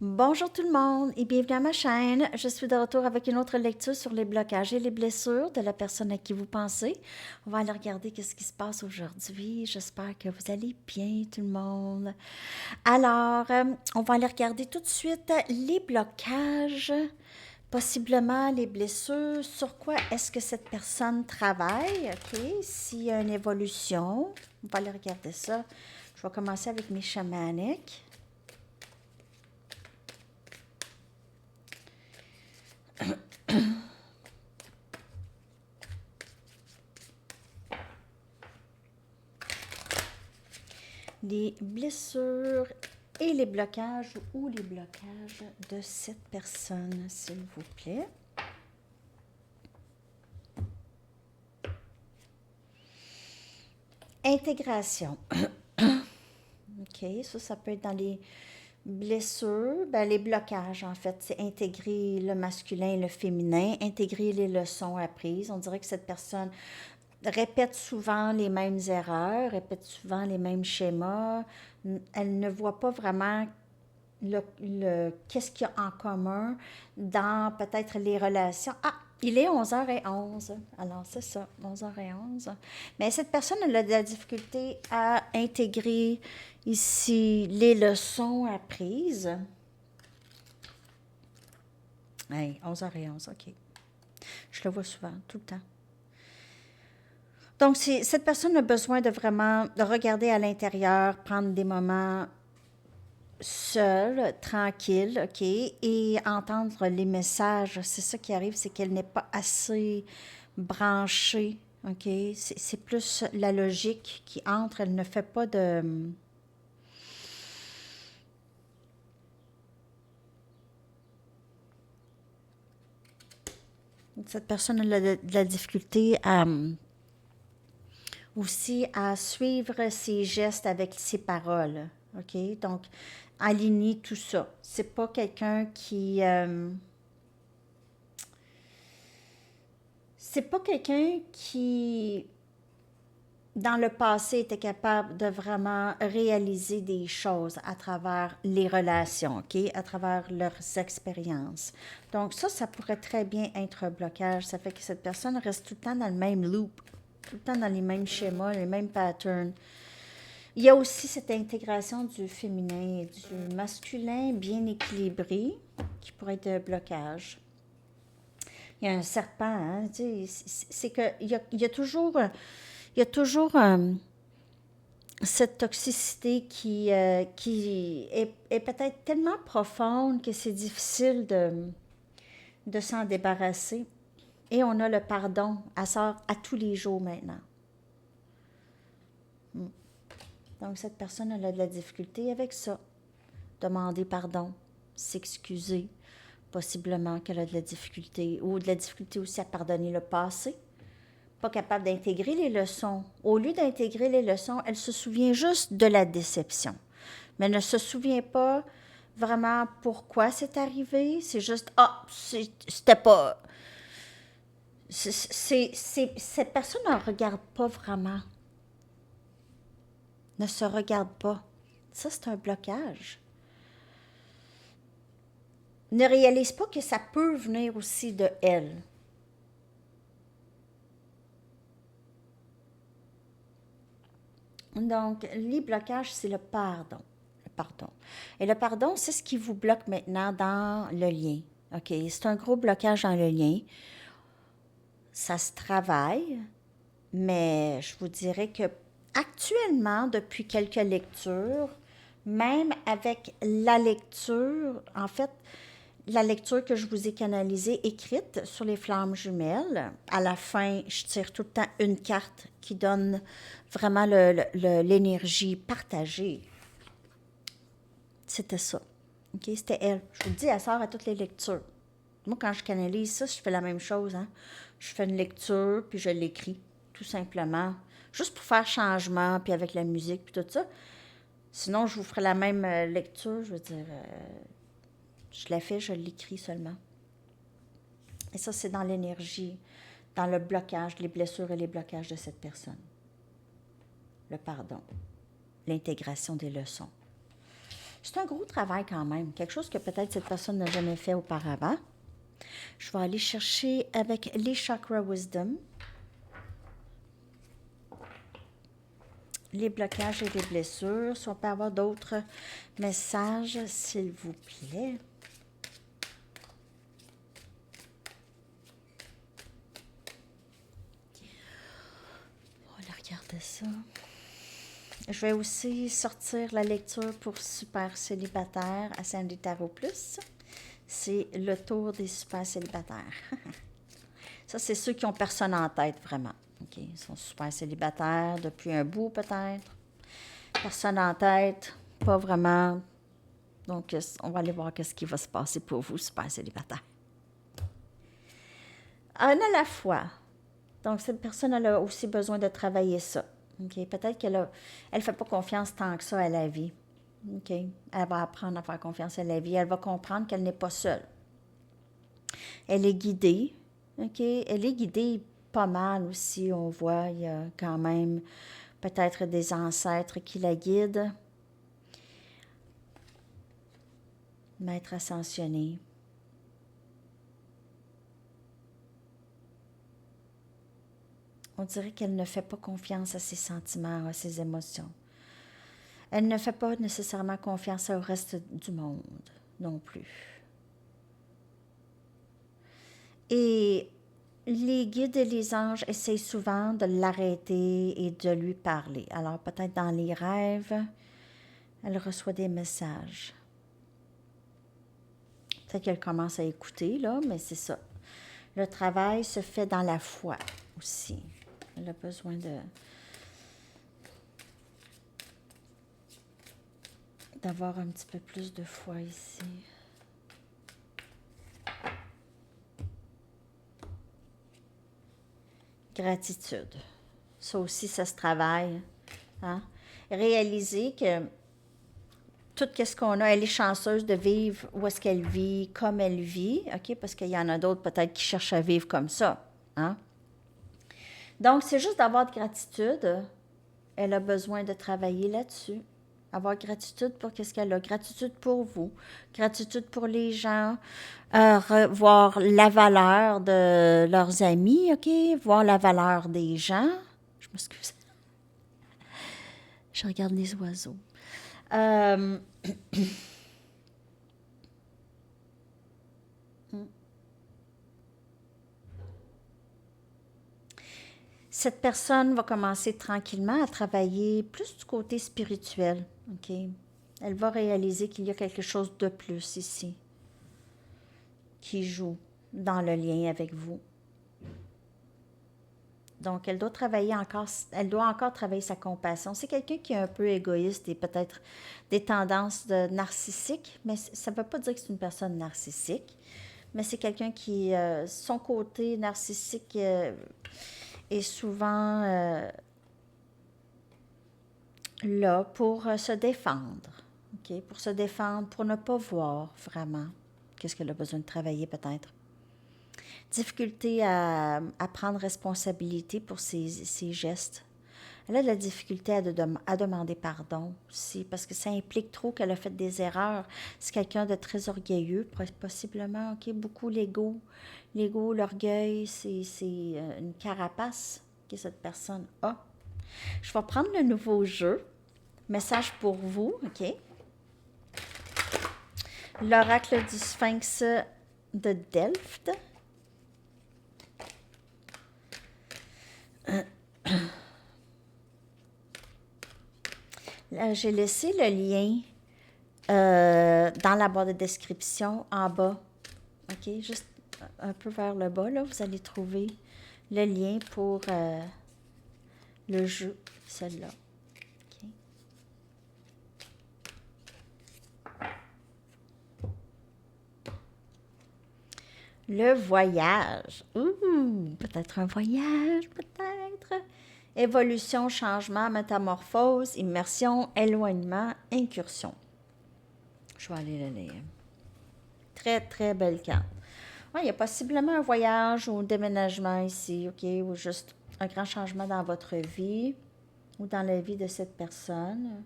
Bonjour tout le monde et bienvenue à ma chaîne. Je suis de retour avec une autre lecture sur les blocages et les blessures de la personne à qui vous pensez. On va aller regarder qu'est-ce qui se passe aujourd'hui. J'espère que vous allez bien tout le monde. Alors, on va aller regarder tout de suite les blocages, possiblement les blessures. Sur quoi est-ce que cette personne travaille? OK, s'il y a une évolution, on va aller regarder ça. Je vais commencer avec mes chamaniques. Les blessures et les blocages ou les blocages de cette personne, s'il vous plaît. Intégration. OK, ça peut être dans les blessures. Ben, les blocages, en fait, c'est intégrer le masculin et le féminin, intégrer les leçons apprises. On dirait que cette personne répète souvent les mêmes erreurs, répète souvent les mêmes schémas. Elle ne voit pas vraiment qu'est-ce qu'il y a en commun dans peut-être les relations. Ah, il est 11h11. Alors, c'est ça, 11h11. Mais cette elle a de la difficulté à intégrer ici les leçons apprises. Hey, 11h11, OK. Je le vois souvent, tout le temps. Donc, cette personne a besoin de vraiment de regarder à l'intérieur, prendre des moments seule, tranquille, OK, et entendre les messages. C'est ça qui arrive, c'est qu'elle n'est pas assez branchée, OK. C'est plus la logique qui entre, elle ne fait pas de... Cette personne a de la difficulté à aussi à suivre ses gestes avec ses paroles, OK. Donc, aligner tout ça. C'est pas quelqu'un qui... c'est pas quelqu'un qui dans le passé, était capable de vraiment réaliser des choses à travers les relations, OK? À travers leurs expériences. Donc ça pourrait très bien être un blocage. Ça fait que cette personne reste tout le temps dans le même loop, tout le temps dans les mêmes schémas, les mêmes patterns. Il y a aussi cette intégration du féminin et du masculin bien équilibré qui pourrait être un blocage. Il y a un serpent, hein? Tu sais, c'est que il y a toujours... Il y a toujours cette toxicité qui est peut-être tellement profonde que c'est difficile de s'en débarrasser. Et on a le pardon, elle sort à tous les jours maintenant. Donc cette personne elle a de la difficulté avec ça. Demander pardon, s'excuser, possiblement qu'elle a de la difficulté, ou de la difficulté aussi à pardonner le passé. Pas capable d'intégrer les leçons. Au lieu d'intégrer les leçons, elle se souvient juste de la déception. Mais elle ne se souvient pas vraiment pourquoi c'est arrivé. C'est juste, ah, c'était pas... Cette personne ne regarde pas vraiment. Ne se regarde pas. Ça, c'est un blocage. Ne réalise pas que ça peut venir aussi de elle. Donc, les blocages, c'est le pardon. Le pardon. Et le pardon, c'est ce qui vous bloque maintenant dans le lien. OK? C'est un gros blocage dans le lien. Ça se travaille, mais je vous dirais que actuellement, depuis quelques lectures, même avec la lecture, en fait, la lecture que je vous ai canalisée, écrite sur les flammes jumelles, à la fin, je tire tout le temps une carte qui donne vraiment l'énergie partagée. C'était ça. OK? C'était elle. Je vous le dis, elle sort à toutes les lectures. Moi, quand je canalise ça, je fais la même chose. Hein? Je fais une lecture, puis je l'écris, tout simplement. Juste pour faire changement, puis avec la musique, puis tout ça. Sinon, je vous ferai la même lecture, je veux dire, je la fais, je l'écris seulement. Et ça, c'est dans l'énergie, dans le blocage, les blessures et les blocages de cette personne. Le pardon, l'intégration des leçons. C'est un gros travail quand même, quelque chose que peut-être cette personne n'a jamais fait auparavant. Je vais aller chercher avec les chakras wisdom, les blocages et les blessures. Si on peut avoir d'autres messages, s'il vous plaît. On va aller regarder ça. Je vais aussi sortir la lecture pour super célibataire à Sandy Tarot Plus. C'est le tour des super célibataires. Ça, c'est ceux qui ont personne en tête, vraiment. OK? Ils sont super célibataires depuis un bout, peut-être. Personne en tête, pas vraiment. Donc, on va aller voir qu'est-ce qui va se passer pour vous, super célibataire. Un à la fois. Donc, cette personne, elle a aussi besoin de travailler ça. OK? Peut-être qu'elle ne fait pas confiance tant que ça à la vie. OK? Elle va apprendre à faire confiance à la vie. Elle va comprendre qu'elle n'est pas seule. Elle est guidée. OK? Elle est guidée pas mal aussi. On voit, il y a quand même peut-être des ancêtres qui la guident. Maître ascensionné. On dirait qu'elle ne fait pas confiance à ses sentiments, à ses émotions. Elle ne fait pas nécessairement confiance au reste du monde non plus. Et les guides et les anges essayent souvent de l'arrêter et de lui parler. Alors peut-être dans les rêves, elle reçoit des messages. Peut-être qu'elle commence à écouter, là, mais c'est ça. Le travail se fait dans la foi aussi. Elle a besoin d'avoir un petit peu plus de foi ici. Gratitude. Ça aussi, ça se travaille. Hein? Réaliser que tout ce qu'on a, elle est chanceuse de vivre où est-ce qu'elle vit, comme elle vit, OK? Parce qu'il y en a d'autres peut-être qui cherchent à vivre comme ça. Hein? Donc, c'est juste d'avoir de gratitude. Elle a besoin de travailler là-dessus. Avoir gratitude pour qu'est-ce qu'elle a. Gratitude pour vous. Gratitude pour les gens. Voir la valeur de leurs amis, OK? Voir la valeur des gens. Je m'excuse. Je regarde les oiseaux. Cette personne va commencer tranquillement à travailler plus du côté spirituel. OK? Elle va réaliser qu'il y a quelque chose de plus ici qui joue dans le lien avec vous. Donc, elle doit encore travailler sa compassion. C'est quelqu'un qui est un peu égoïste et peut-être des tendances narcissiques, mais ça ne veut pas dire que c'est une personne narcissique, mais c'est quelqu'un qui, son côté narcissique est souvent là pour se défendre, OK? Pour se défendre, pour ne pas voir vraiment qu'est-ce qu'elle a besoin de travailler peut-être. Difficulté à prendre responsabilité pour ses gestes. Elle a de la difficulté à demander pardon aussi, parce que ça implique trop qu'elle a fait des erreurs. C'est quelqu'un de très orgueilleux, possiblement, OK? Beaucoup l'ego. L'ego, l'orgueil, c'est une carapace que cette personne a. Je vais prendre le nouveau jeu. Message pour vous, OK? L'oracle du Sphinx de Delft. J'ai laissé le lien dans la barre de description en bas. OK? Juste un peu vers le bas, là, vous allez trouver le lien pour le jeu, celle-là. OK? Le voyage. Ouh, peut-être un voyage, peut-être. Évolution, changement, métamorphose, immersion, éloignement, incursion. Je vais aller le lire. Très, très belle carte. Ouais, il y a possiblement un voyage ou un déménagement ici, OK? Ou juste un grand changement dans votre vie ou dans la vie de cette personne.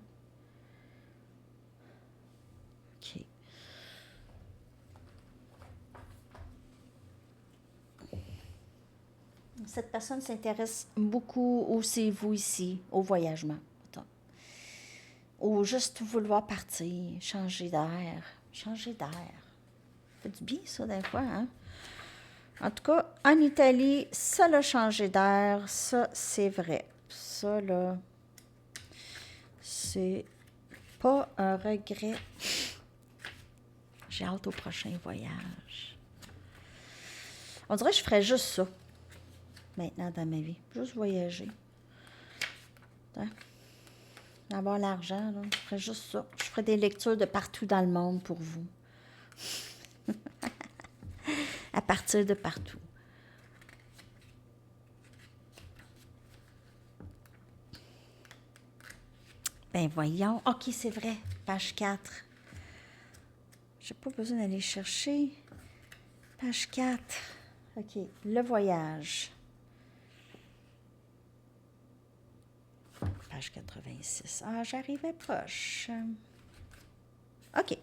Cette personne s'intéresse beaucoup aussi, vous ici, au voyagement. Attends. Ou juste vouloir partir, changer d'air. Changer d'air. Ça fait du bien, ça, des fois, hein? En tout cas, en Italie, ça l'a changé d'air, ça, c'est vrai. Ça, là, c'est pas un regret. J'ai hâte au prochain voyage. On dirait que je ferais juste ça, maintenant, dans ma vie. Juste voyager. Hein? Avoir l'argent, là, je ferais juste ça. Je ferais des lectures de partout dans le monde pour vous. À partir de partout. Ben voyons. OK, c'est vrai. Page 4. J'ai pas besoin d'aller chercher. Page 4. OK. Le voyage. Page 86. Ah, j'arrivais proche. OK.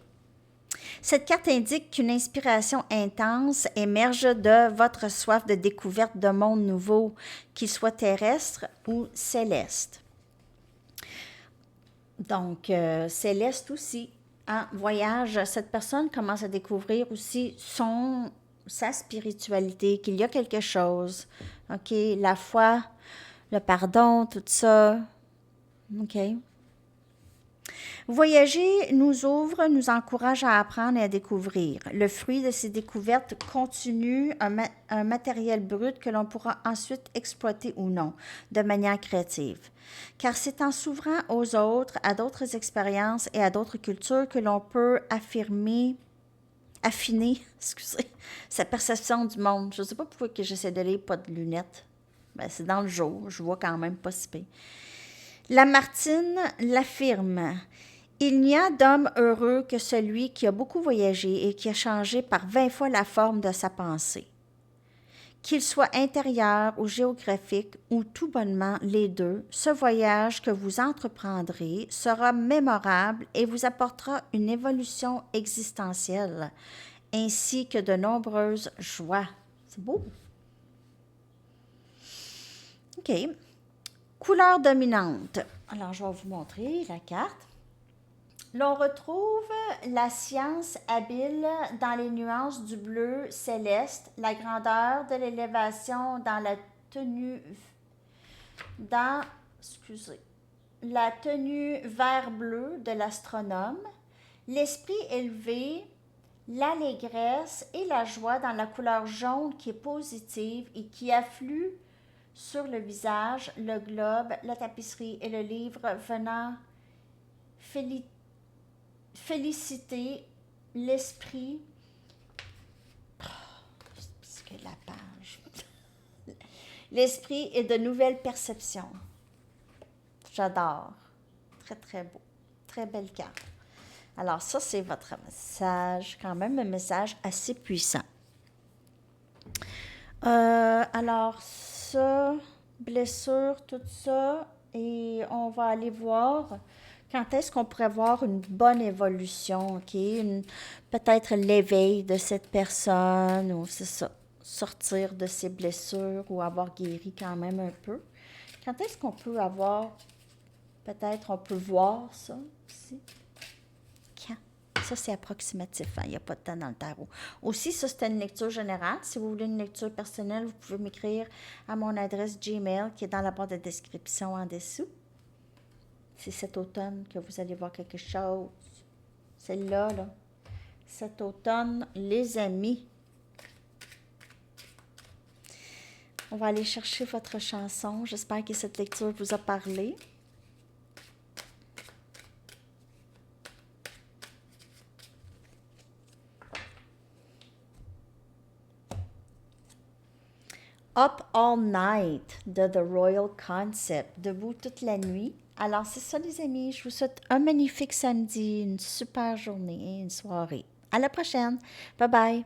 Cette carte indique qu'une inspiration intense émerge de votre soif de découverte de mondes nouveaux, qu'ils soient terrestres ou célestes. Donc, céleste aussi. En voyage, cette personne commence à découvrir aussi sa spiritualité, qu'il y a quelque chose. OK, la foi, le pardon, tout ça. OK. Voyager nous ouvre, nous encourage à apprendre et à découvrir. Le fruit de ces découvertes continue un matériel brut que l'on pourra ensuite exploiter ou non, de manière créative. Car c'est en s'ouvrant aux autres, à d'autres expériences et à d'autres cultures que l'on peut affiner sa perception du monde. Je ne sais pas pourquoi que j'essaie de lire pas de lunettes. Ben, c'est dans le jour, je vois quand même pas si pire. Lamartine l'affirme. Il n'y a d'homme heureux que celui qui a beaucoup voyagé et qui a changé par 20 fois la forme de sa pensée. Qu'il soit intérieur ou géographique ou tout bonnement les deux, ce voyage que vous entreprendrez sera mémorable et vous apportera une évolution existentielle ainsi que de nombreuses joies. C'est beau. OK. Couleur dominante. Alors, je vais vous montrer la carte. L'on retrouve la science habile dans les nuances du bleu céleste, la grandeur de l'élévation dans la tenue vert-bleu de l'astronome, l'esprit élevé, l'allégresse et la joie dans la couleur jaune qui est positive et qui afflue sur le visage, le globe, la tapisserie et le livre venant féliciter l'esprit. C'est que la page. L'esprit et de nouvelles perceptions. J'adore. Très, très beau. Très belle carte. Alors, ça, c'est votre message. Quand même un message assez puissant. Alors, ça, blessure, tout ça. Et on va aller voir quand est-ce qu'on pourrait voir une bonne évolution, OK? Peut-être l'éveil de cette personne, ou c'est ça, sortir de ses blessures ou avoir guéri quand même un peu. Quand est-ce qu'on peut avoir, peut-être on peut voir ça aussi? Quand? Ça, c'est approximatif, hein? Il n'y a pas de temps dans le tarot. Aussi, ça, c'était une lecture générale. Si vous voulez une lecture personnelle, vous pouvez m'écrire à mon adresse Gmail qui est dans la barre de description en dessous. C'est cet automne que vous allez voir quelque chose. C'est là. Cet automne, les amis. On va aller chercher votre chanson. J'espère que cette lecture vous a parlé. Up All Night de The Royal Concept. Debout toute la nuit. Alors, c'est ça, les amis. Je vous souhaite un magnifique samedi, une super journée et une soirée. À la prochaine. Bye bye.